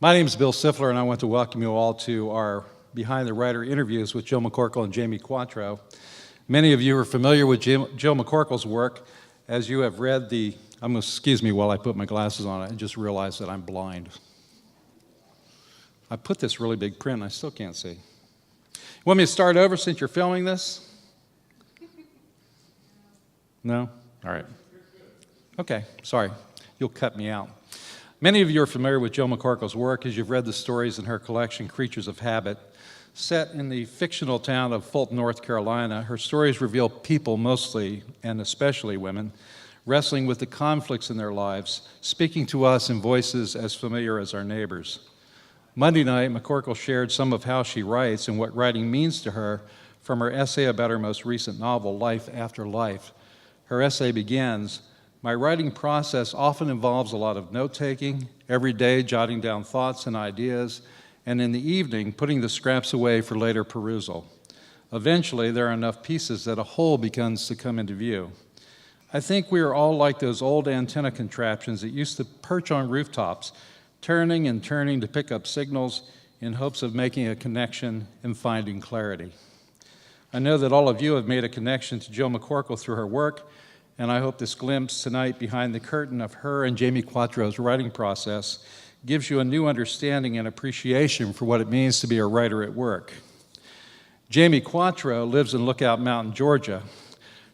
My name is Bill Siffler, and I want to welcome you all to our Behind the Writer interviews with Joe McCorkle and Jamie Quatro. Many of you are familiar with Joe McCorkle's work, as you have read the, excuse me while I put my glasses on, I just realized that I'm blind. I put this really big print, and I still can't see. You want me to start over since you're filming this? No? All right. Okay, sorry. You'll cut me out. Many of you are familiar with Joe McCorkle's work as you've read the stories in her collection, Creatures of Habit. Set in the fictional town of Fulton, North Carolina, her stories reveal people mostly, and especially women, wrestling with the conflicts in their lives, speaking to us in voices as familiar as our neighbors. Monday night, McCorkle shared some of how she writes and what writing means to her from her essay about her most recent novel, Life After Life. Her essay begins, "My writing process often involves a lot of note-taking, every day jotting down thoughts and ideas, and in the evening putting the scraps away for later perusal. Eventually, there are enough pieces that a whole begins to come into view. I think we are all like those old antenna contraptions that used to perch on rooftops, turning and turning to pick up signals in hopes of making a connection and finding clarity." I know that all of you have made a connection to Joe McCorkle through her work, and I hope this glimpse tonight behind the curtain of her and Jamie Quatro's writing process gives you a new understanding and appreciation for what it means to be a writer at work. Jamie Quatro lives in Lookout Mountain, Georgia.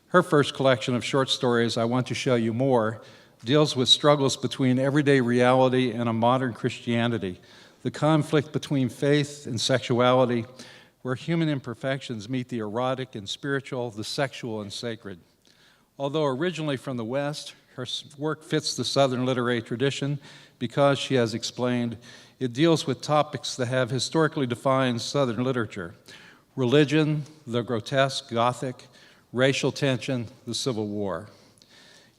Her first collection of short stories, I Want to Show You More, deals with struggles between everyday reality and a modern Christianity, the conflict between faith and sexuality, where human imperfections meet the erotic and spiritual, the sexual and sacred. Although originally from the West, her work fits the Southern literary tradition because, she has explained, it deals with topics that have historically defined Southern literature: religion, the grotesque, Gothic, racial tension, the Civil War.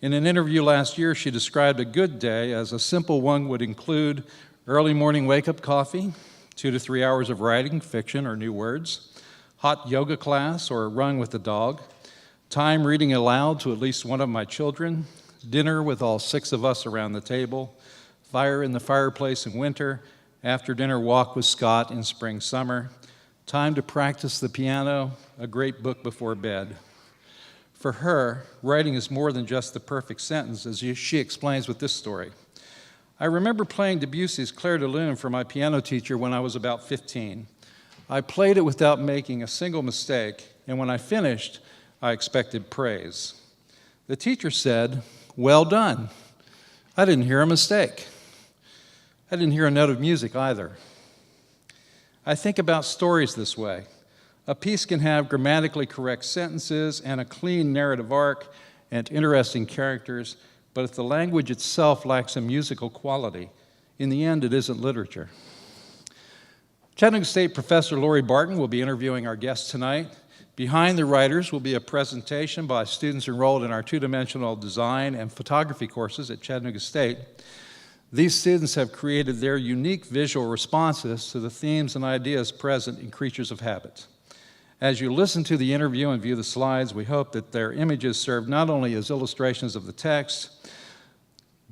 In an interview last year, she described a good day as a simple one would include early morning wake-up coffee, 2 to 3 hours of writing, fiction or new words, hot yoga class or a run with the dog, time reading aloud to at least one of my children, dinner with all 6 of us around the table, fire in the fireplace in winter, after dinner walk with Scott in spring summer, time to practice the piano, a great book before bed. For her, writing is more than just the perfect sentence, as she explains with this story. I remember playing Debussy's Clair de Lune for my piano teacher when I was about 15. I played it without making a single mistake, and when I finished, I expected praise. The teacher said, "Well done." I didn't hear a mistake. I didn't hear a note of music either. I think about stories this way. A piece can have grammatically correct sentences and a clean narrative arc and interesting characters, but if the language itself lacks a musical quality, in the end, it isn't literature. Chattanooga State Professor Lori Barton will be interviewing our guests tonight. Behind the Writers will be a presentation by students enrolled in our two-dimensional design and photography courses at Chattanooga State. These students have created their unique visual responses to the themes and ideas present in Creatures of Habit. As you listen to the interview and view the slides, we hope that their images serve not only as illustrations of the text,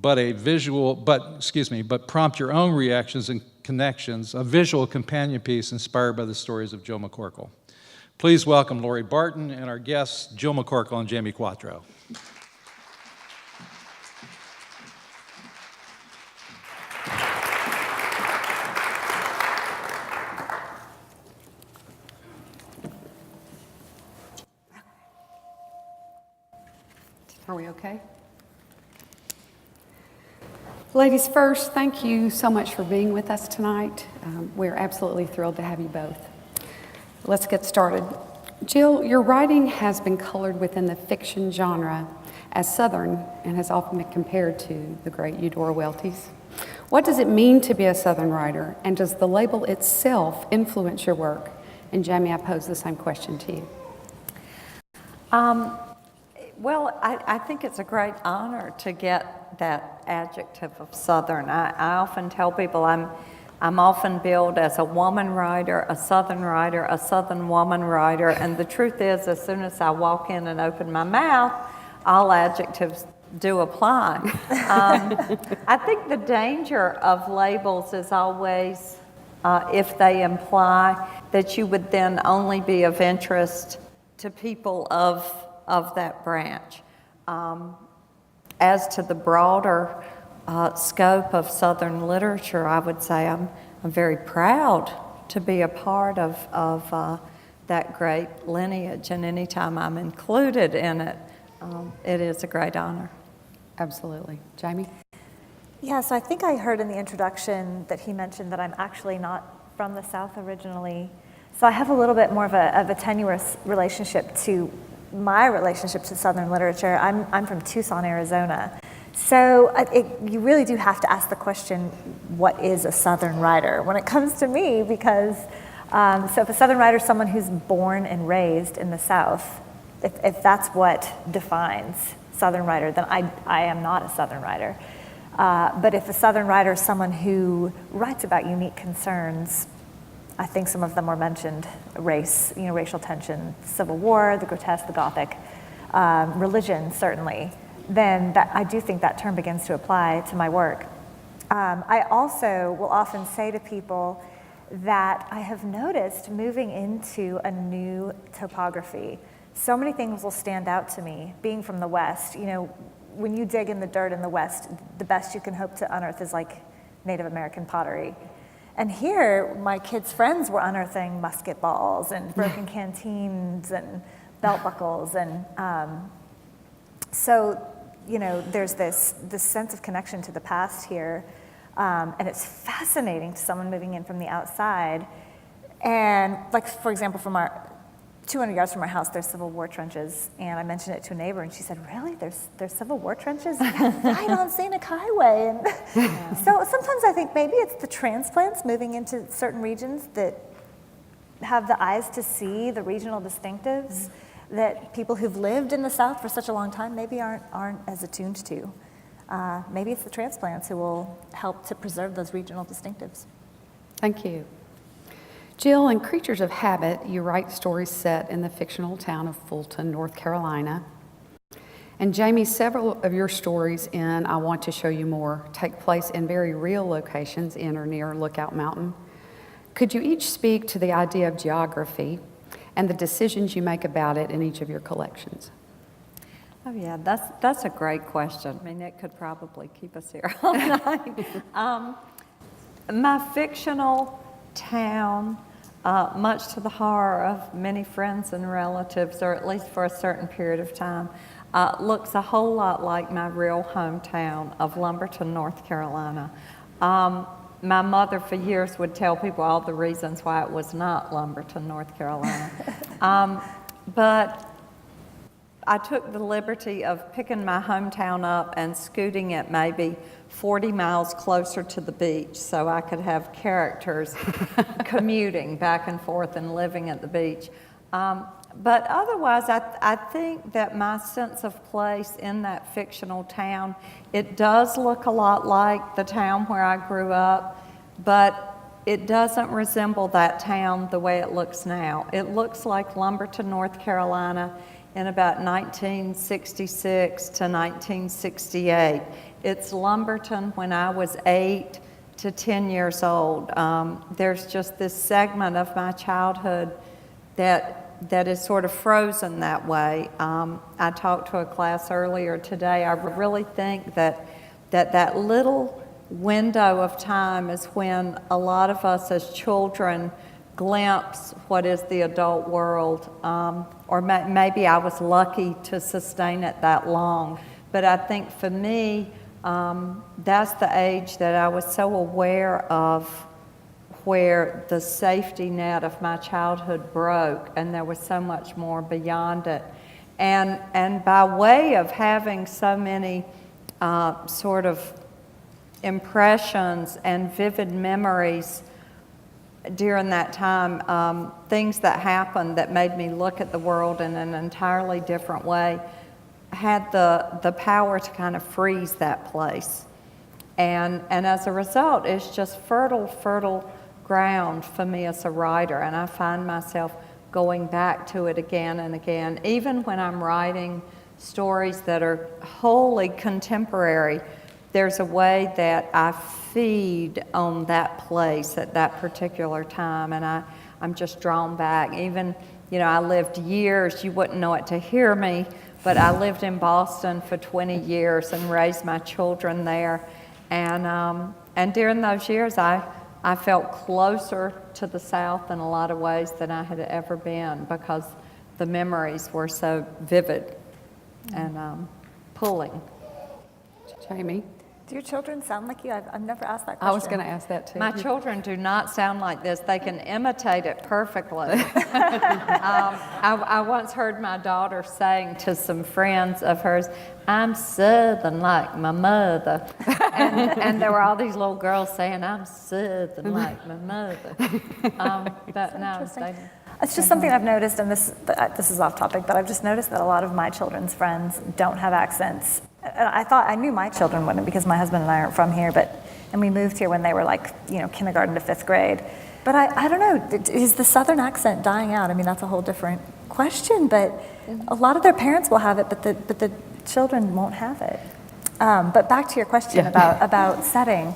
but prompt your own reactions and connections, a visual companion piece inspired by the stories of Joe McCorkle. Please welcome Lori Barton and our guests, Joe McCorkle and Jamie Quatro. Are we okay? Ladies first, thank you so much for being with us tonight. We're absolutely thrilled to have you both. Let's get started. Jill, your writing has been colored within the fiction genre as Southern and has often been compared to the great Eudora Welty's. What does it mean to be a Southern writer, and does the label itself influence your work? And Jamie, I pose the same question to you. Well, I think it's a great honor to get that adjective of Southern. I often tell people I'm often billed as a woman writer, a Southern woman writer, and the truth is, as soon as I walk in and open my mouth, all adjectives do apply. I think the danger of labels is always if they imply that you would then only be of interest to people of that branch. As to the broader scope of Southern literature, I would say I'm very proud to be a part of that great lineage, and anytime I'm included in it, it is a great honor. Absolutely. Jamie? Yeah, so I think I heard in the introduction that he mentioned that I'm actually not from the South originally. So I have a little bit more of a tenuous relationship to my relationship to Southern literature. I'm from Tucson, Arizona. So you really do have to ask the question, what is a Southern writer when it comes to me? Because, so if a Southern writer is someone who's born and raised in the South, if that's what defines Southern writer, then I am not a Southern writer. But if a Southern writer is someone who writes about unique concerns, I think some of them were mentioned, race, racial tension, Civil War, the grotesque, the Gothic, religion, certainly, then I do think that term begins to apply to my work. I also will often say to people that I have noticed moving into a new topography, so many things will stand out to me, being from the West. When you dig in the dirt in the West, the best you can hope to unearth is like Native American pottery. And here, my kids' friends were unearthing musket balls and broken canteens and belt buckles. And so, there's this sense of connection to the past here. And it's fascinating to someone moving in from the outside. And like, for example, from our 200 yards from our house, there's Civil War trenches, and I mentioned it to a neighbor, and she said, "Really? There's Civil War trenches right on Scenic Highway?" And so sometimes I think maybe it's the transplants moving into certain regions that have the eyes to see the regional distinctives that people who've lived in the South for such a long time maybe aren't as attuned to. Maybe it's the transplants who will help to preserve those regional distinctives. Thank you. Jill, in Creatures of Habit, you write stories set in the fictional town of Fulton, North Carolina. And Jamie, several of your stories in I Want to Show You More take place in very real locations in or near Lookout Mountain. Could you each speak to the idea of geography and the decisions you make about it in each of your collections? Oh yeah, that's a great question. I mean, it could probably keep us here all night. My fictional town, much to the horror of many friends and relatives, or at least for a certain period of time, looks a whole lot like my real hometown of Lumberton, North Carolina. My mother for years would tell people all the reasons why it was not Lumberton, North Carolina. But I took the liberty of picking my hometown up and scooting it maybe 40 miles closer to the beach so I could have characters commuting back and forth and living at the beach. But otherwise, I think that my sense of place in that fictional town, it does look a lot like the town where I grew up, but it doesn't resemble that town the way it looks now. It looks like Lumberton, North Carolina in about 1966 to 1968. It's Lumberton when I was 8 to 10 years old. There's just this segment of my childhood that is sort of frozen that way. I talked to a class earlier today. I really think that little window of time is when a lot of us as children glimpse what is the adult world, or maybe I was lucky to sustain it that long. But I think for me, that's the age that I was so aware of where the safety net of my childhood broke, and there was so much more beyond it. And by way of having so many sort of impressions and vivid memories during that time, things that happened that made me look at the world in an entirely different way, had the power to kind of freeze that place. And as a result, it's just fertile ground for me as a writer, and I find myself going back to it again and again. Even when I'm writing stories that are wholly contemporary, there's a way that I feed on that place at that particular time, and I'm just drawn back. Even, I lived years, you wouldn't know it to hear me, but I lived in Boston for 20 years and raised my children there. And during those years, I felt closer to the South in a lot of ways than I had ever been, because the memories were so vivid and pulling. Jamie? Do your children sound like you? I've never asked that question. I was going to ask that too. My children do not sound like this. They can imitate it perfectly. I once heard my daughter saying to some friends of hers, "I'm Southern like my mother." And there were all these little girls saying, "I'm Southern like my mother." But no, It's just something I've noticed, and this is off topic, but I've just noticed that a lot of my children's friends don't have accents. And I thought I knew my children wouldn't, because my husband and I aren't from here, and we moved here when they were like, kindergarten to 5th grade. But I don't know, is the Southern accent dying out? I mean, that's a whole different question, but a lot of their parents will have it, but the children won't have it. But back to your question about setting.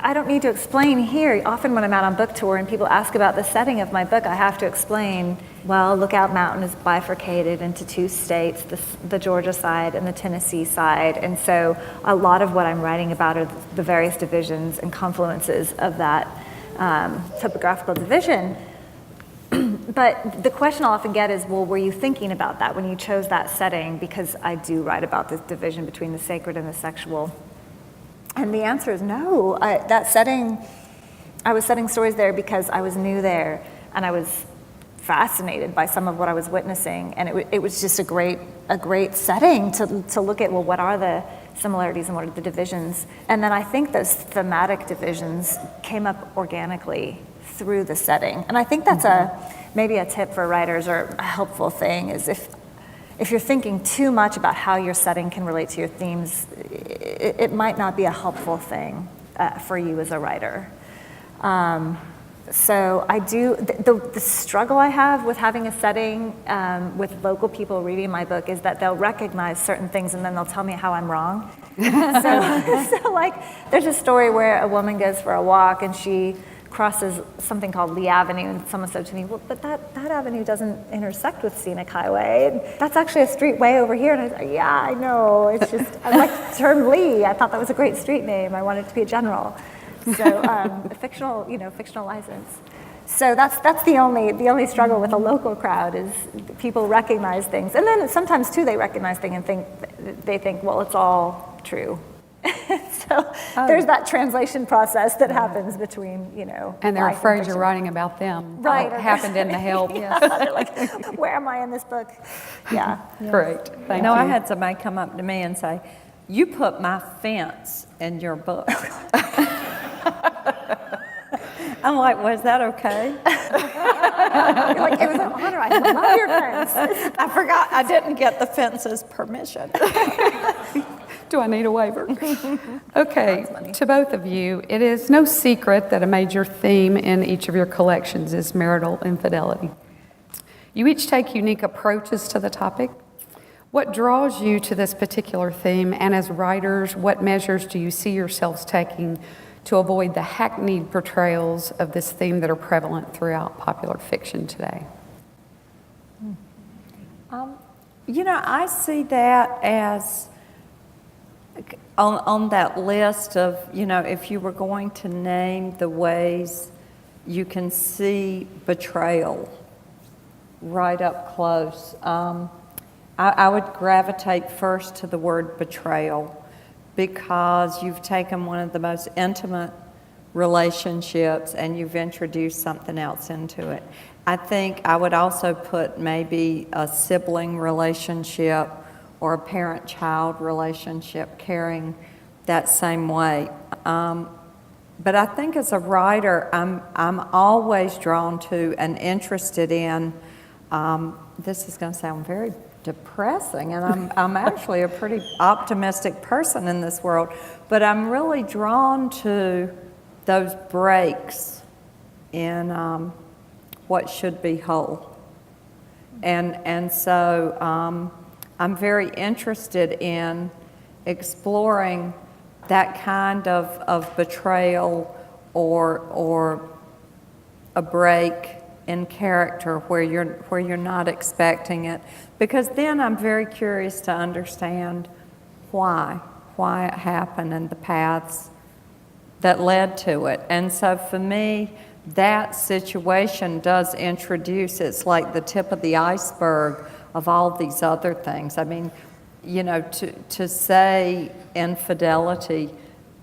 I don't need to explain here. Often when I'm out on book tour and people ask about the setting of my book, I have to explain, well, Lookout Mountain is bifurcated into 2 states, the Georgia side and the Tennessee side. And so a lot of what I'm writing about are the various divisions and confluences of that topographical division. But the question I'll often get is, well, were you thinking about that when you chose that setting? Because I do write about this division between the sacred and the sexual. And the answer is no. That setting, I was setting stories there because I was new there, and I was fascinated by some of what I was witnessing, and it was just a great setting to look at, well, what are the similarities and what are the divisions? And then I think those thematic divisions came up organically through the setting. And I think that's maybe a tip for writers, or a helpful thing, is if you're thinking too much about how your setting can relate to your themes, it might not be a helpful thing for you as a writer. So I do, the struggle I have with having a setting with local people reading my book is that they'll recognize certain things and then they'll tell me how I'm wrong. So like, there's a story where a woman goes for a walk and she crosses something called Lee Avenue, and someone said to me, well, but that avenue doesn't intersect with Scenic Highway. And that's actually a street way over here. And I said, yeah, I know. It's just, I like the term Lee. I thought that was a great street name. I wanted it to be a general. So fictional license. So that's the only struggle with a local crowd, is people recognize things. And then sometimes too, they recognize things and they think, well, it's all true. So there's that translation process that happens between, And they're life afraid fiction. you're writing about them. Right. What happened in the help. Yeah, they're like, where am I in this book? Yeah. Great. Thank you. I had somebody come up to me and say, "You put my fence in your book." I'm like, was that okay? You're like, it was an honor. I love your fence. I forgot I didn't get the fence's permission. Do I need a waiver? Okay, to both of you, it is no secret that a major theme in each of your collections is marital infidelity. You each take unique approaches to the topic. What draws you to this particular theme, and as writers, what measures do you see yourselves taking to avoid the hackneyed portrayals of this theme that are prevalent throughout popular fiction today? I see that as on that list of, if you were going to name the ways you can see betrayal right up close, I would gravitate first to the word betrayal, because you've taken one of the most intimate relationships and you've introduced something else into it. I think I would also put maybe a sibling relationship or a parent-child relationship carrying that same weight. But I think as a writer, I'm always drawn to and interested in, this is going to sound very depressing, and I'm actually a pretty optimistic person in this world, but I'm really drawn to those breaks in what should be whole. And so I'm very interested in exploring that kind of betrayal or a break in character where you're not expecting it, because then I'm very curious to understand why it happened and the paths that led to it. And so for me, that situation does introduce, it's like the tip of the iceberg of all these other things. I mean, you know, to say infidelity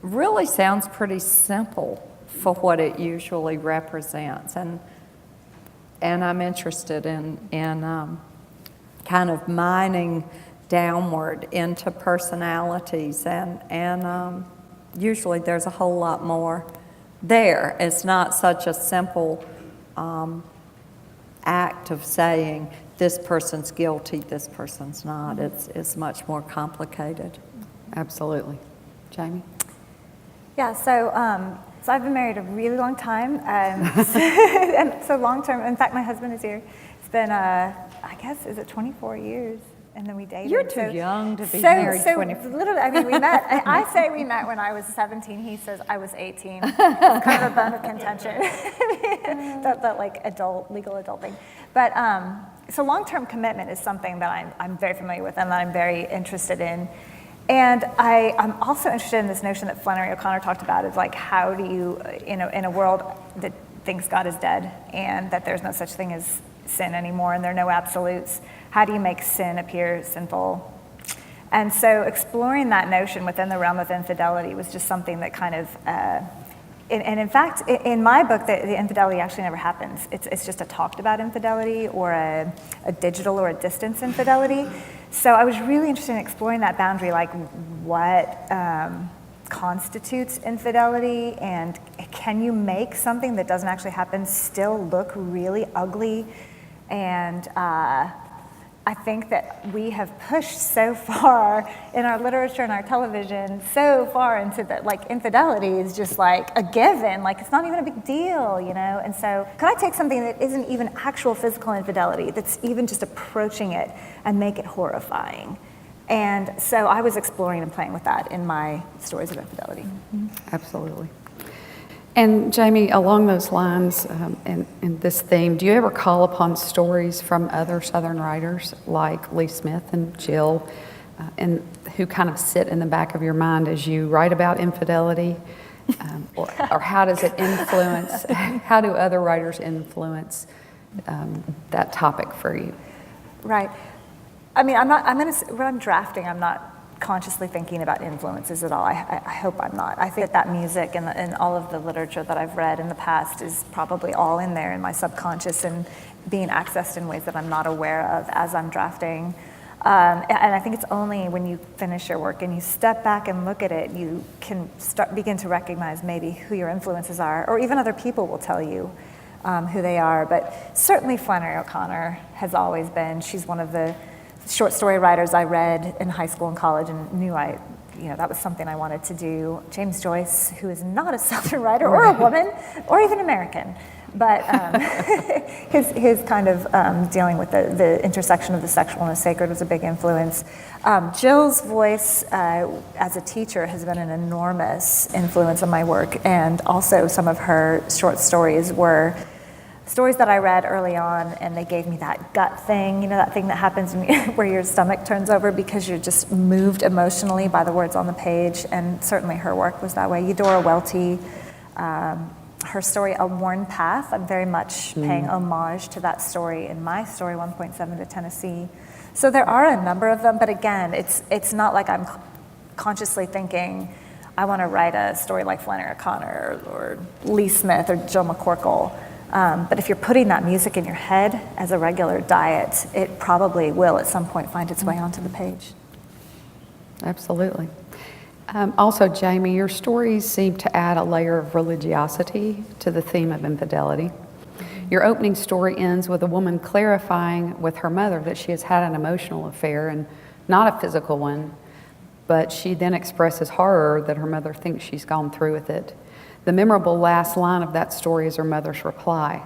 really sounds pretty simple for what it usually represents. And I'm interested in kind of mining downward into personalities, and usually there's a whole lot more there. It's not such a simple act of saying this person's guilty, this person's not. It's much more complicated. Absolutely. Jamie? Yeah, so I've been married a really long time, and so long term. In fact, my husband is here. It's been, I guess, is it 24 years? And then we dated. You're too young to be married 24. Literally, I mean, we met. I say we met when I was 17. He says I was 18. It's kind of a bone of contention. that like legal adult thing. But so long-term commitment is something that I'm very familiar with and that I'm very interested in. And I'm also interested in this notion that Flannery O'Connor talked about, is like, how do you, in a world that thinks God is dead and that there's no such thing as sin anymore and there are no absolutes, how do you make sin appear sinful? And so exploring that notion within the realm of infidelity was just something that kind of, and in fact, in my book, the infidelity actually never happens. It's just a talked about infidelity, or a digital or a distance infidelity. So I was really interested in exploring that boundary, like what constitutes infidelity, and can you make something that doesn't actually happen still look really ugly? And I think that we have pushed so far in our literature and our television, so far into that, like, infidelity is just like a given, like it's not even a big deal, you know? And so could I take something that isn't even actual physical infidelity, that's even just approaching it, and make it horrifying? And so I was exploring and playing with that in my stories of infidelity. Mm-hmm. Absolutely. And Jamie, along those lines, in this theme, do you ever call upon stories from other Southern writers like Lee Smith and Jill, and who kind of sit in the back of your mind as you write about infidelity? Or how does it influence, how do other writers influence that topic for you? Right. I mean, when I'm drafting, I'm not consciously thinking about influences at all. I hope I'm not. I think that music and all of the literature that I've read in the past is probably all in there in my subconscious and being accessed in ways that I'm not aware of as I'm drafting. And I think it's only when you finish your work and you step back and look at it, you can begin to recognize maybe who your influences are, or even other people will tell you who they are. But certainly Flannery O'Connor has always been. She's one of the short story writers I read in high school and college and knew that was something I wanted to do. James Joyce, who is not a Southern writer or a woman or even American, but his kind of dealing with the intersection of the sexual and the sacred was a big influence. Jill's voice as a teacher has been an enormous influence on my work, and also some of her short stories were stories that I read early on, and they gave me that gut thing, that thing that happens where your stomach turns over because you're just moved emotionally by the words on the page, and certainly her work was that way. Eudora Welty, her story, A Worn Path, I'm very much paying homage to that story in my story, 1.7 to Tennessee. So there are a number of them, but again, it's not like I'm consciously thinking, I want to write a story like Flannery O'Connor or Lee Smith or Jill McCorkle. But if you're putting that music in your head as a regular diet, it probably will at some point find its way onto the page. Absolutely. Also, Jamie, your stories seem to add a layer of religiosity to the theme of infidelity. Your opening story ends with a woman clarifying with her mother that she has had an emotional affair and not a physical one, but she then expresses horror that her mother thinks she's gone through with it. The memorable last line of that story is her mother's reply.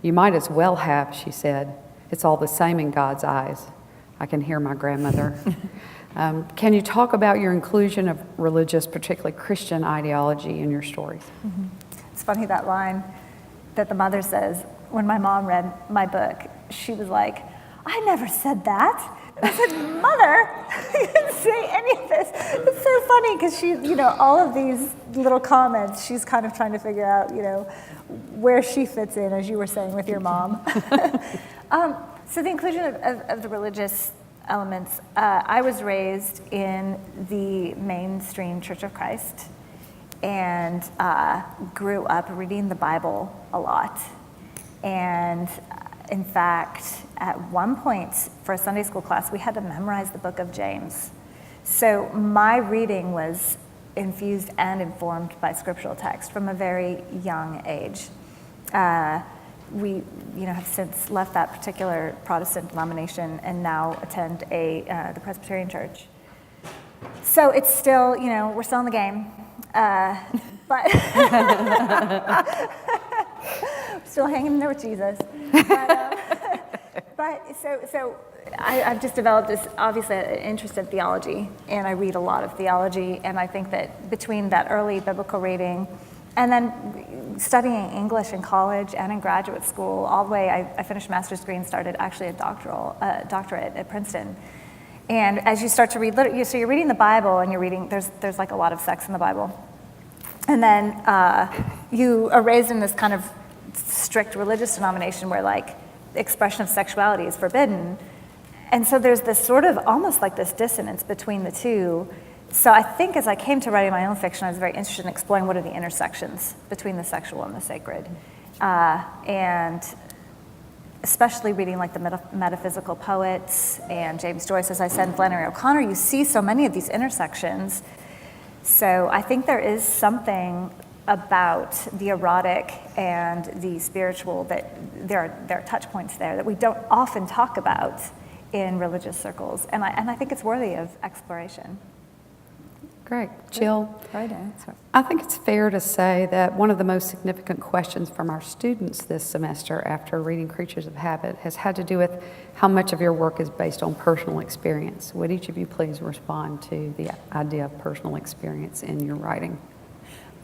"You might as well have," she said. It's all the same in God's eyes. I can hear my grandmother. Can you talk about your inclusion of religious, particularly Christian ideology in your stories? It's funny, that line that the mother says, when my mom read my book, she was like, I never said that. And I said, Mother, you didn't say any of this. It's so funny because she, all of these little comments, she's kind of trying to figure out, where she fits in, as you were saying with your mom. So the inclusion of the religious elements, I was raised in the mainstream Church of Christ and grew up reading the Bible a lot. And in fact, at one point for a Sunday school class, we had to memorize the book of James. So my reading was infused and informed by scriptural text from a very young age. We have since left that particular Protestant denomination and now attend the Presbyterian church. So it's still, we're still in the game, but still hanging in there with Jesus. But so I've just developed this, obviously, an interest in theology, and I read a lot of theology, and I think that between that early biblical reading and then studying English in college and in graduate school, all the way, I finished a master's degree and started actually a doctorate at Princeton. And as you start to read, so you're reading the Bible, and you're reading, there's like a lot of sex in the Bible. And then you are raised in this kind of strict religious denomination where like the expression of sexuality is forbidden. And so there's this sort of almost like this dissonance between the two. So I think as I came to writing my own fiction, I was very interested in exploring what are the intersections between the sexual and the sacred. And especially reading like the metaphysical poets and James Joyce, as I said, and Flannery O'Connor, you see so many of these intersections. So I think there is something about the erotic and the spiritual that there are touch points there that we don't often talk about in religious circles. And I think it's worthy of exploration. Great. Jill? Great answer. I think it's fair to say that one of the most significant questions from our students this semester after reading Creatures of Habit has had to do with how much of your work is based on personal experience. Would each of you please respond to the idea of personal experience in your writing?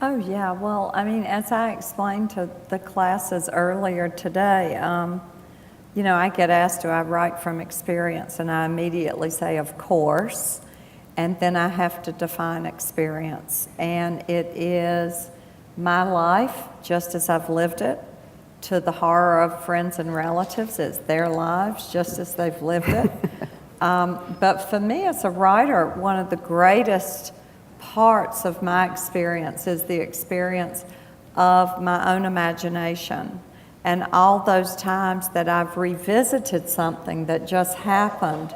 Oh, yeah. Well, I mean, as I explained to the classes earlier today, I get asked, do I write from experience? And I immediately say, of course. And then I have to define experience. And it is my life, just as I've lived it, to the horror of friends and relatives. It's their lives, just as they've lived it. But for me as a writer, one of the greatest parts of my experience is the experience of my own imagination. And all those times that I've revisited something that just happened,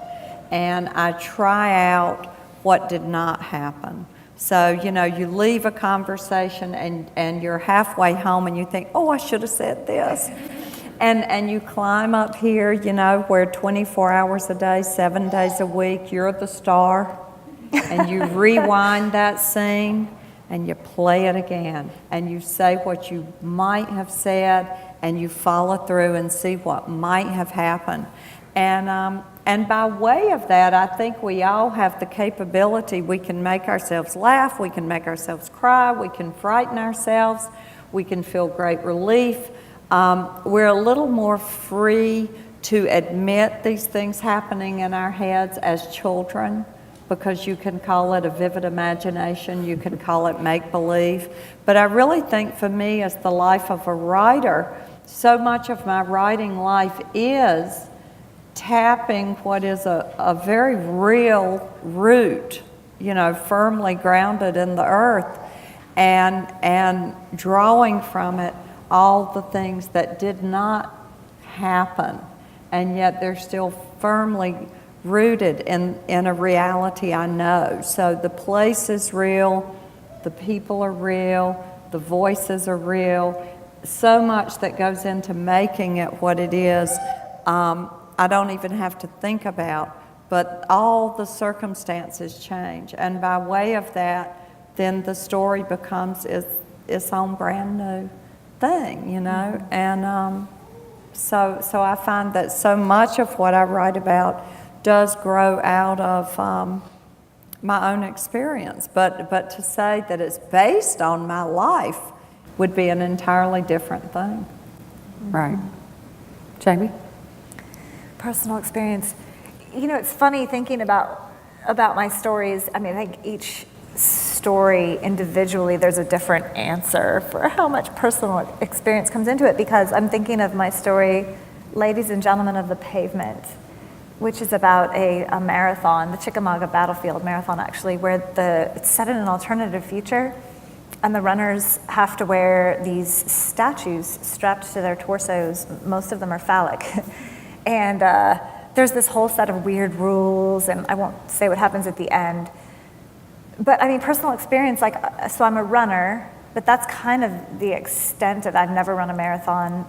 and I try out what did not happen. So, you leave a conversation and you're halfway home and you think, oh, I should have said this. And you climb up here, where 24 hours a day, 7 days a week, you're the star. And you rewind that scene and you play it again. And you say what you might have said and you follow through and see what might have happened. And by way of that, I think we all have the capability. We can make ourselves laugh, we can make ourselves cry, we can frighten ourselves, we can feel great relief. We're a little more free to admit these things happening in our heads as children, because you can call it a vivid imagination, you can call it make-believe. But I really think for me as the life of a writer, so much of my writing life is tapping what is a very real root, firmly grounded in the earth, and drawing from it all the things that did not happen, and yet they're still firmly rooted in a reality I know. So the place is real, the people are real, the voices are real, so much that goes into making it what it is. I don't even have to think about, but all the circumstances change. And by way of that, then the story becomes its own brand new thing, And So I find that so much of what I write about does grow out of my own experience. But to say that it's based on my life would be an entirely different thing. Right. Jamie? Personal experience. You know, it's funny thinking about my stories. I mean, I think each story individually, there's a different answer for how much personal experience comes into it, because I'm thinking of my story, Ladies and Gentlemen of the Pavement, which is about a marathon, the Chickamauga Battlefield Marathon, actually, where it's set in an alternative future, and the runners have to wear these statues strapped to their torsos. Most of them are phallic. And there's this whole set of weird rules, and I won't say what happens at the end. But I mean, personal experience, like, so I'm a runner, but that's kind of the extent of it. I've never run a marathon.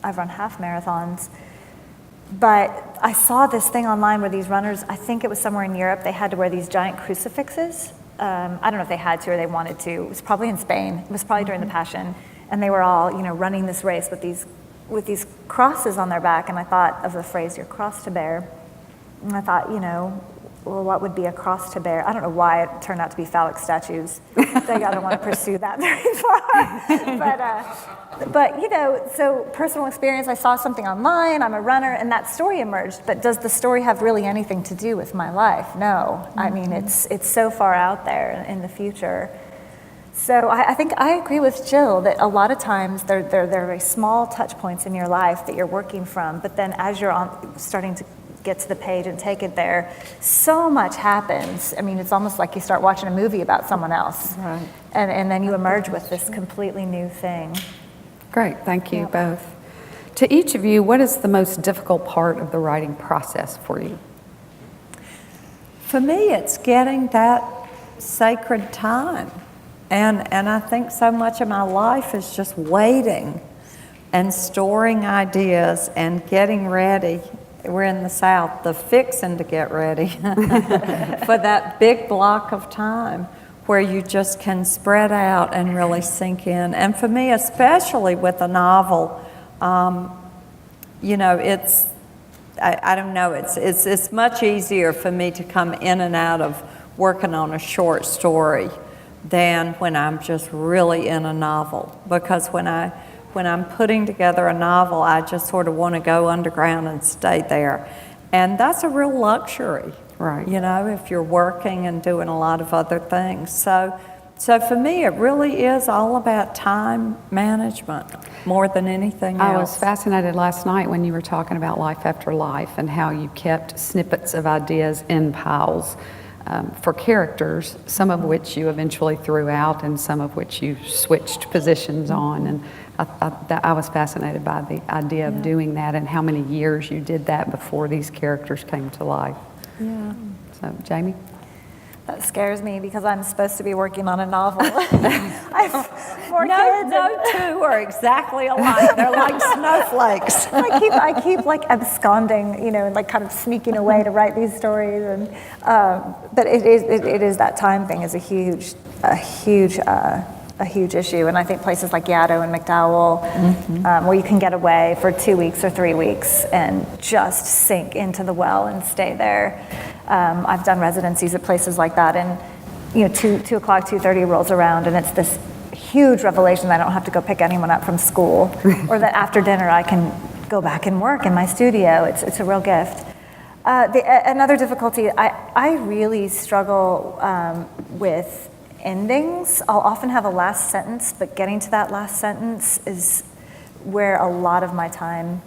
I've run half marathons. But I saw this thing online where these runners, I think it was somewhere in Europe, they had to wear these giant crucifixes. I don't know if they had to or they wanted to. It was probably in Spain. It was probably during the Passion. And they were all, running this race with these crosses on their back. And I thought of the phrase, your cross to bear. And I thought, well, what would be a cross to bear? I don't know why it turned out to be phallic statues. I don't want to pursue that very far. But so personal experience, I saw something online, I'm a runner, and that story emerged. But does the story have really anything to do with my life? No. I mean, it's so far out there in the future. So I think I agree with Jill that a lot of times there are very small touch points in your life that you're working from, but then as you're starting to get to the page and take it there, so much happens. I mean, it's almost like you start watching a movie about someone else. Right. And then you emerge with this completely new thing. Great, thank you both. To each of you, what is the most difficult part of the writing process for you? For me, it's getting that sacred time. And I think so much of my life is just waiting and storing ideas and getting ready. We're in the South, the fixing to get ready for that big block of time where you just can spread out and really sink in. And for me, especially with a novel, it's, I don't know, it's much easier for me to come in and out of working on a short story than when I'm just really in a novel. Because when I'm putting together a novel, I just sort of want to go underground and stay there. And that's a real luxury, right? If you're working and doing a lot of other things. So for me, it really is all about time management more than anything else. I was fascinated last night when you were talking about Life After Life and how you kept snippets of ideas in piles for characters, some of which you eventually threw out and some of which you switched positions on. And I was fascinated by the idea of doing that and how many years you did that before these characters came to life. Yeah. So, Jamie? That scares me because I'm supposed to be working on a novel. I have 4 kids. No two are exactly alike. They're like snowflakes. I keep like absconding, and like kind of sneaking away to write these stories. And but it is that time thing is a huge issue. And I think places like Yaddo and McDowell, where you can get away for 2 weeks or 3 weeks and just sink into the well and stay there. I've done residencies at places like that, and 2 o'clock, 2:30 rolls around, and it's this huge revelation that I don't have to go pick anyone up from school, or that after dinner I can go back and work in my studio. It's a real gift. Another difficulty, I really struggle with endings. I'll often have a last sentence, but getting to that last sentence is where a lot of my time,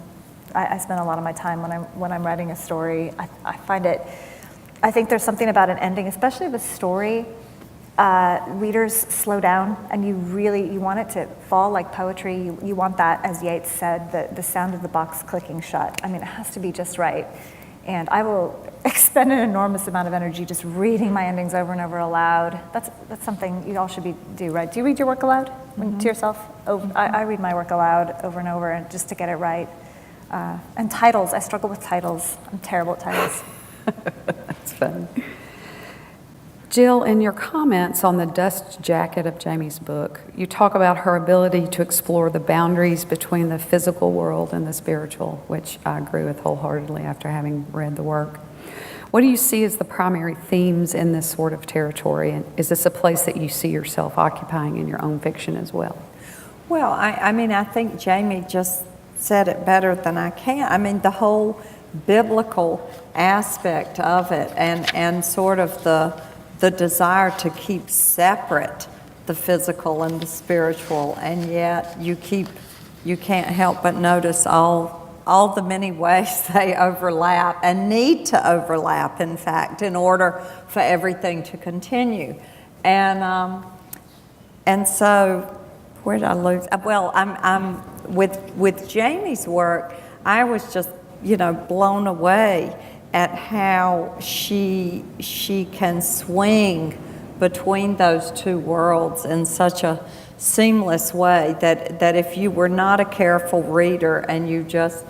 I spend a lot of my time when I'm writing a story. I find it, I think there's something about an ending, especially of a story. Readers slow down, and you want it to fall like poetry. You want that, as Yeats said, the sound of the box clicking shut. I mean, it has to be just right. And I will expend an enormous amount of energy just reading my endings over and over aloud. That's something you all should do, right? Do you read your work aloud to yourself? I read my work aloud over and over, and just to get it right. And titles, I struggle with titles. I'm terrible at titles. That's fun. Jill, in your comments on the dust jacket of Jamie's book, you talk about her ability to explore the boundaries between the physical world and the spiritual, which I agree with wholeheartedly after having read the work. What do you see as the primary themes in this sort of territory? And is this a place that you see yourself occupying in your own fiction as well? Well, I mean, I think Jamie just said it better than I can. I mean, the whole biblical aspect of it and sort of the desire to keep separate the physical and the spiritual, and yet you can't help but notice all the many ways they overlap and need to overlap, in fact, in order for everything to continue. And so, where did I lose? Well, I'm with Jamie's work, I was just, blown away at how she can swing between those two worlds in such a seamless way that if you were not a careful reader and you just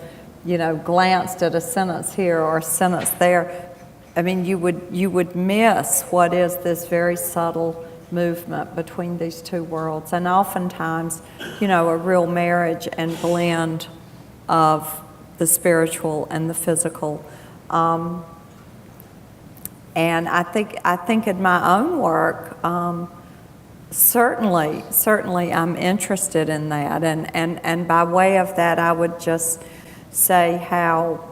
glanced at a sentence here or a sentence there, I mean, you would miss what is this very subtle movement between these two worlds, and oftentimes, a real marriage and blend of the spiritual and the physical. And I think in my own work, certainly I'm interested in that, and by way of that, I would just say how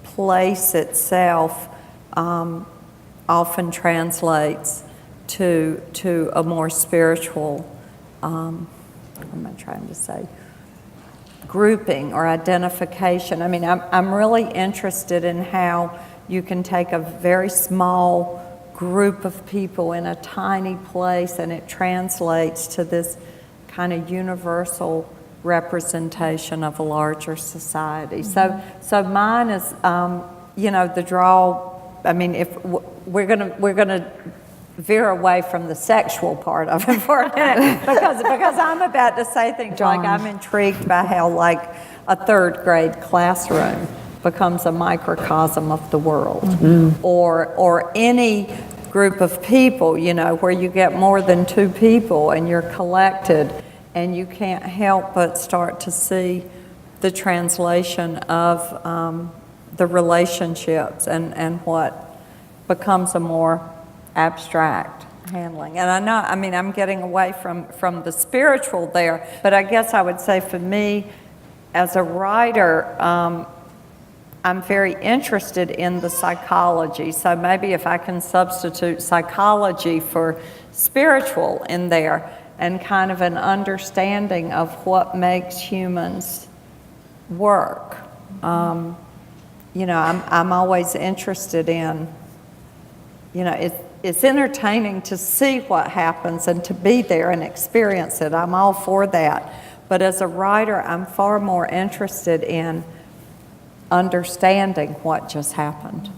place itself often translates to a more spiritual, what am I trying to say, grouping or identification. I mean, I'm really interested in how you can take a very small group of people in a tiny place and it translates to this kind of universal representation of a larger society. Mm-hmm. So mine is, the draw. I mean, if we're gonna veer away from the sexual part of it for a minute because I'm about to say things like I'm intrigued by how like a third grade classroom becomes a microcosm of the world, or any group of people, where you get more than two people and you're collected, and you can't help but start to see the translation of the relationships and what becomes a more abstract handling. And I'm getting away from the spiritual there, but I guess I would say for me, as a writer, I'm very interested in the psychology. So maybe if I can substitute psychology for spiritual in there, and kind of an understanding of what makes humans work. I'm always interested in, it's entertaining to see what happens and to be there and experience it. I'm all for that. But as a writer, I'm far more interested in understanding what just happened.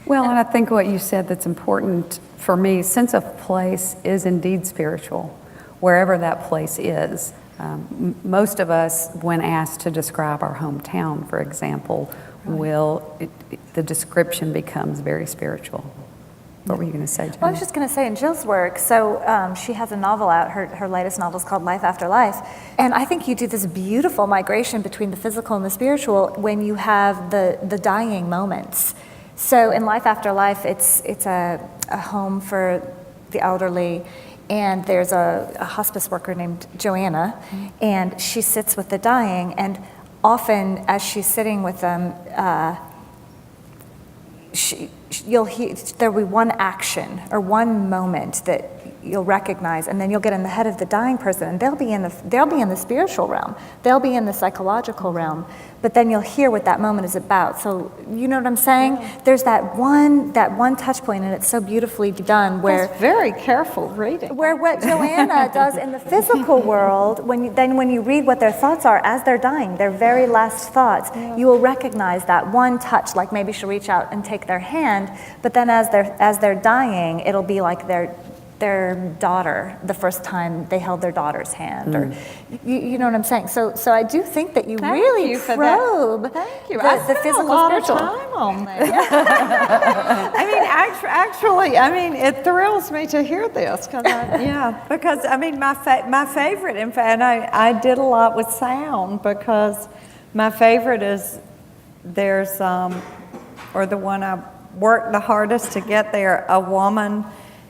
Well, and I think what you said that's important for me, sense of place is indeed spiritual, wherever that place is. Most of us, when asked to describe our hometown, for example, the description becomes very spiritual. What were you going to say, Jen? Well, I was just going to say, in Jill's work, so she has a novel out, her latest novel is called Life After Life, and I think you do this beautiful migration between the physical and the spiritual when you have the dying moments. So in Life After Life, it's a home for the elderly, and there's a hospice worker named Joanna, and she sits with the dying, and often as she's sitting with them, you'll hear, there'll be one action or one moment that you'll recognize, and then you'll get in the head of the dying person, and they'll be in the spiritual realm, they'll be in the psychological realm, but then you'll hear what that moment is about. So you know what I'm saying? Yeah. There's that one touch point, and it's so beautifully done. Where that's very careful reading. Where what Joanna does in the physical world, when you read what their thoughts are as they're dying, their very last thoughts, you will recognize that one touch. Like maybe she'll reach out and take their hand, but then as they're dying, it'll be like they're their daughter the first time they held their daughter's hand, or you know what I'm saying. So I do think that you Thank really you for probe that. Thank you. the, I the spent physical a lot spiritual. of time on that. I mean, actually, I mean, it thrills me to hear this because I mean, my favorite, in fact, and I did a lot with sound because my favorite is there's or the one I worked the hardest to get there. A woman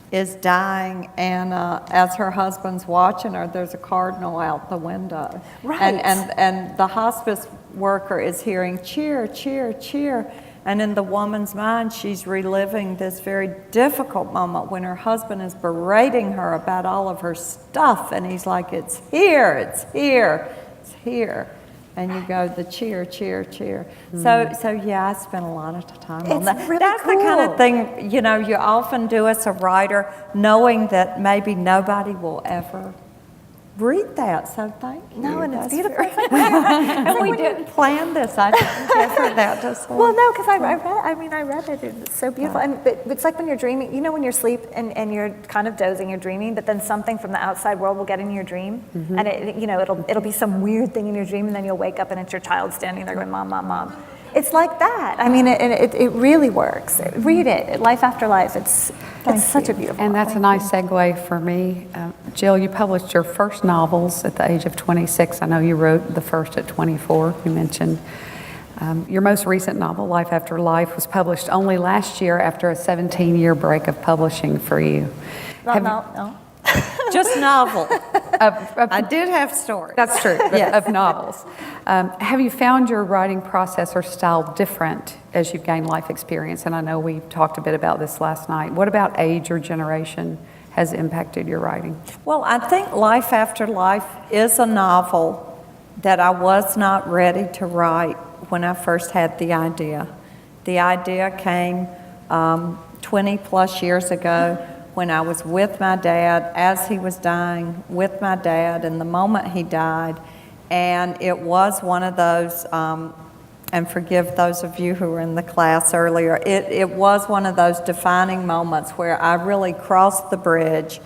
is dying, and as her husband's watching her, there's a cardinal out the window. Right. And the hospice worker is hearing cheer, cheer, cheer. And in the woman's mind, she's reliving this very difficult moment when her husband is berating her about all of her stuff. And he's like, it's here, it's here, it's here. And you go, the cheer, cheer, cheer. So yeah, I spent a lot of time on that. Really That's cool. the kind of thing, you know, you often do as a writer, knowing that maybe nobody will ever read that. So thank you. No, and it's That's beautiful. very- It's like And we when you- didn't plan this. I didn't give her that to say. Well, no, because I read it. It's so beautiful. And but it's like when you're dreaming, you know, when you're asleep and you're kind of dozing, you're dreaming, but then something from the outside world will get in your dream, and it'll be some weird thing in your dream, and then you'll wake up and it's your child standing there going, "Mom, mom, mom." It's like that. I mean, it really works. Read it, Life After Life. It's such a beautiful. And that's a nice segue for me. Jill, you published your first novels at the age of 26. I know you wrote the first at 24, you mentioned. Your most recent novel, Life After Life, was published only last year after a 17-year break of publishing for you. No. Just novel. I did have stories. That's true, Yes. of novels. Have you found your writing process or style different as you've gained life experience? And I know we talked a bit about this last night. What about age or generation has impacted your writing? Well, I think Life After Life is a novel that I was not ready to write when I first had the idea. The idea came 20 plus years ago when I was with my dad as he was dying, with my dad, and the moment he died. And it was one of those, and forgive those of you who were in the class earlier, it was one of those defining moments where I really crossed the bridge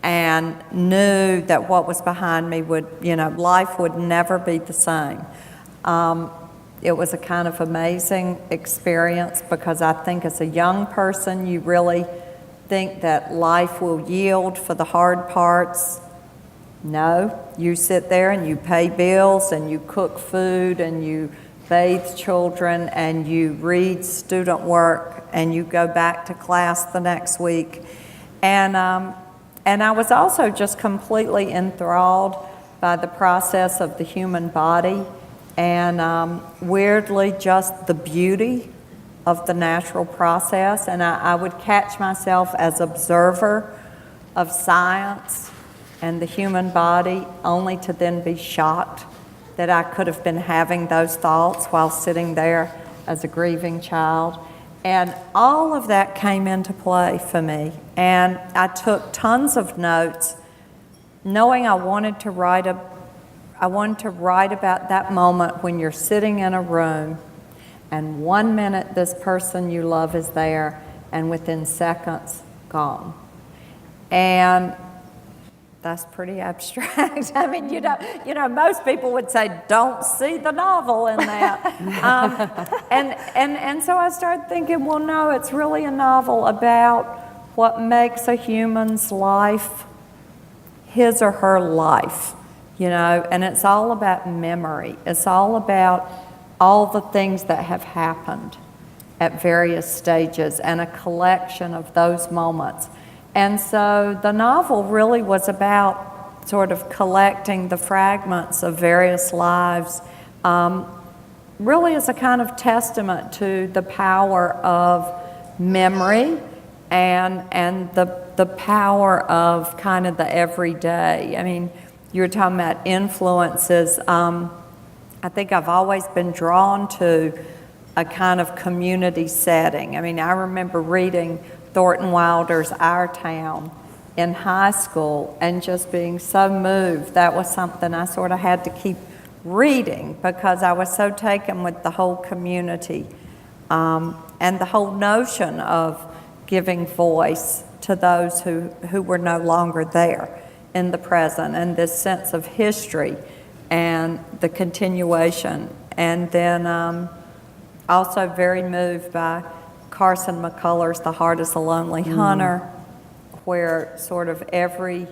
and knew that what was behind me would, life would never be the same. It was a kind of amazing experience because I think as a young person, you really think that life will yield for the hard parts. No, you sit there and you pay bills and you cook food and you bathe children and you read student work and you go back to class the next week. And I was also just completely enthralled by the process of the human body and weirdly just the beauty of the natural process. And I would catch myself as observer of science and the human body, only to then be shocked that I could have been having those thoughts while sitting there as a grieving child. And all of that came into play for me. And I took tons of notes, knowing I wanted to write about that moment when you're sitting in a room and 1 minute this person you love is there, and within seconds, gone. And that's pretty abstract. I mean, most people would say, don't see the novel in that. And so I started thinking, well, no, it's really a novel about what makes a human's life his or her life, and it's all about memory. It's all about all the things that have happened at various stages and a collection of those moments. And so the novel really was about sort of collecting the fragments of various lives, really as a kind of testament to the power of memory and the power of kind of the everyday. I mean, you were talking about influences. I think I've always been drawn to a kind of community setting. I mean, I remember reading Thornton Wilder's Our Town in high school and just being so moved. That was something I sort of had to keep reading because I was so taken with the whole community and the whole notion of giving voice to those who were no longer there in the present, and this sense of history and the continuation. And then also very moved by Carson McCullers' The Heart is a Lonely Hunter, where sort of every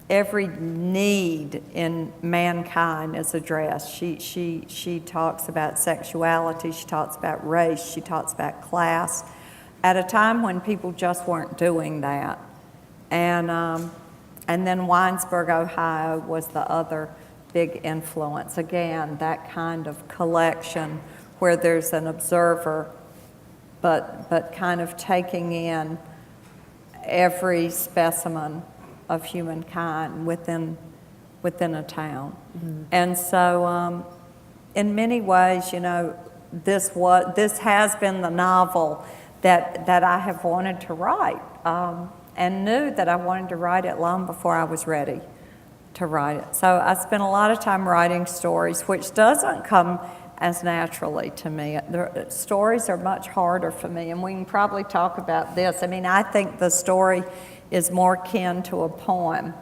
need in mankind is addressed. She talks about sexuality, she talks about race, she talks about class, at a time when people just weren't doing that. And then Winesburg, Ohio was the other big influence. Again, that kind of collection where there's an observer, but kind of taking in every specimen of humankind within a town. And so in many ways, you know, this has been the novel that I have wanted to write, and knew that I wanted to write it long before I was ready to write it. So I spent a lot of time writing stories, which doesn't come as naturally to me. The stories are much harder for me, and we can probably talk about this. I mean, I think the story is more kin to a poem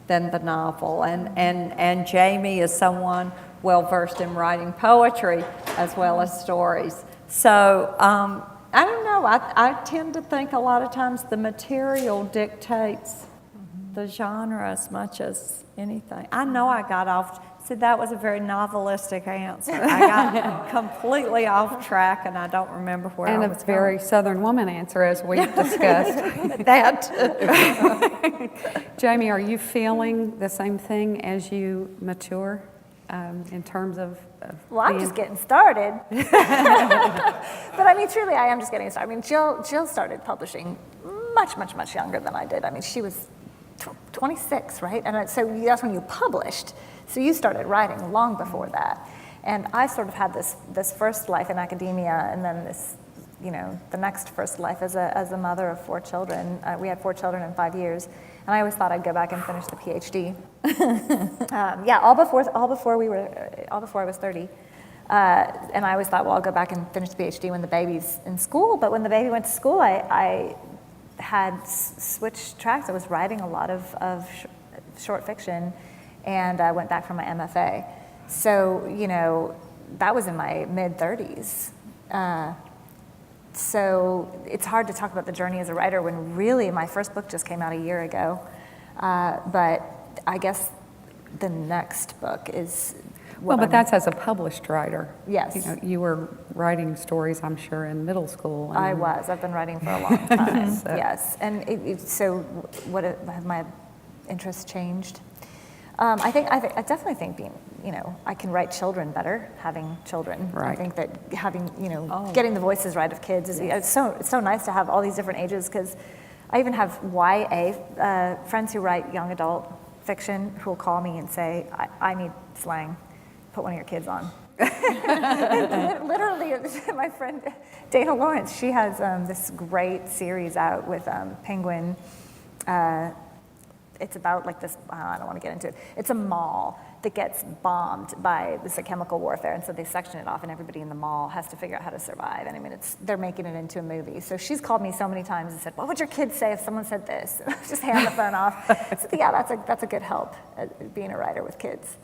than the novel. And Jamie is someone well-versed in writing poetry as well as stories. So I don't know, I tend to think a lot of times the material dictates the genre as much as anything. I know I got off, see, that was a very novelistic answer. I got completely off track, and I don't remember where I was And a very going. Southern woman answer, as we've discussed. That too. Jamie, are you feeling the same thing as you mature in terms of Well, I'm being- just getting started. But I mean, truly, I am just getting started. I mean, Jill started publishing much, much, much younger than I did. I mean, she was 26, right? And so that's when you published. So you started writing long before that. And I sort of had this first life in academia, and then this, you know, the next first life as a mother of 4 children. We had 4 children in 5 years, and I always thought I'd go back and finish the PhD. Yeah, all before I was 30. And I always thought, well, I'll go back and finish the PhD when the baby's in school. But when the baby went to school, I had switched tracks. I was writing a lot of short fiction, and I went back for my MFA. So, you know, that was in my mid-30s. So it's hard to talk about the journey as a writer when really my first book just came out a year ago. But I guess the next book is Well, what but I'm- that's as a published writer. Yes. You know, you were writing stories, I'm sure, in middle school. I was. I've been writing for a long time. So- Yes. And so, have my interests changed? I definitely think being, you know, I can write children better having children. I Right. think that having, you know, getting the voices right of kids is it's so nice to have all these different ages, because I even have YA friends who write young adult fiction who will call me and say, I need slang. Put one of your kids on. Literally, my friend Dana Lawrence, she has this great series out with Penguin. It's about like this, I don't want to get into it. It's a mall that gets bombed by this chemical warfare, and so they section it off, and everybody in the mall has to figure out how to survive. And I mean, they're making it into a movie. So she's called me so many times and said, "What would your kids say if someone said this?" Just hand the phone off. So yeah, that's a good help at being a writer with kids.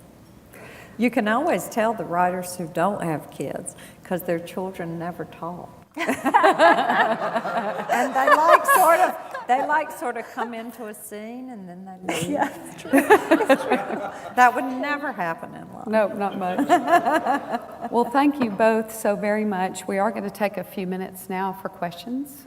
You can always tell the writers who don't have kids because their children never talk. And they sort of come into a scene and then they leave. Yeah. That would never happen in life. No, not much. Well, thank you both so very much. We are going to take a few minutes now for questions.